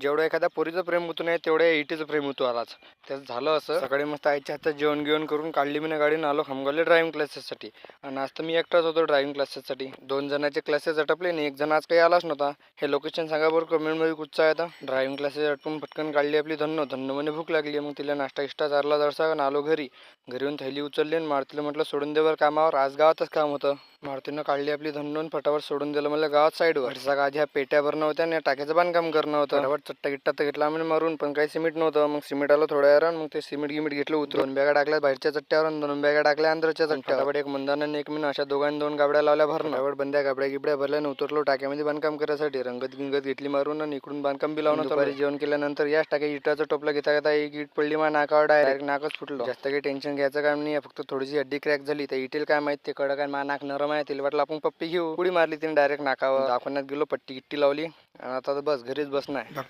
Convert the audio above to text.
जेवढं एखाद्या पोरीचं प्रेम होतो नाही तेवढ्या इटीचं प्रेम होतो आलाच. त्याचं झालं असं, सकाळी मस्त आईच्या हातात जेवण घेऊन करून काढली मी गाडीनं आलो खामगावले ड्रायव्हिंग क्लासेससाठी. आणि आज तर मी एकटाच होतो ड्रायव्हिंग क्लासेससाठी. 2 जणांचे क्लासेस आटपले आणि 1 जण आज काही आलाच नव्हता. हे लोकेशन सांगा बरं कमेंटमध्ये कुठचं आहे आता. ड्रायव्हिंग क्लासेस आटपून पटकन काढली आपली धन्नो धन्नो भूक लागली. मग तिला नाश्ता इष्टा चारला जरसा आणि आलो घरी. घरी येऊन थैली उचलली आणि मारुतीला म्हटलं सोडून दे बरं कामावर, आज गावातच काम होतं. मारुतीनं काढली आपली धन्नो फटाफट सोडून दिलं मला गावात साईडवर. आधी ह्या पेट्या भरणं होत्या आणि टाक्याचं बांधकाम करणं होतं. फटाफट चट्टा गिट्टा तर घेतला आम्ही मारून, पण काही सिमेंट नव्हतं. मग सिमेंट आलं थोड्या वेळानं. मग ते सिमेंट गिमेंट घेतलं उतरून. 2 बॅगा टाकल्या बाहेरच्या चट्ट्यावर आणि 2 बॅगा टाकल्या अंदरच्या चट्ट्यावर. फटाफट एक मंदानाने एक मी अशा दोघांनी 2 गाबड्या लावल्या भरणं. फटाफट बंद्या गाबड्या गिबड्या भरल्या उतरलो टाक्यामध्ये बांधकाम करायसाठी. रंगत गिंगत घेतली मारून आणि इकडून बांधकाम बी लावून. दुपारी जेवण केल्यानंतर याच टाक्या इटाचं टोपलं घेता घेता एक इट पडली माझ्या नाकावर, डायरेक्ट नाकच फुटलं. जास्त काही टेन्शन घ्यायचं काम नाही, फक्त थोडीशी हड्डी क्रॅक झाली. तर इटेल काय माहिती, ते कडक काय माझं नाक नरम आहे. तिला वाटलं आपण पप्पी घेऊ, उडी मारली तिने डायरेक्ट नाकावर. दवाखान्यात गेलो, पट्टी गिट्टी लावली आणि आता तर बस घरीच बसणार.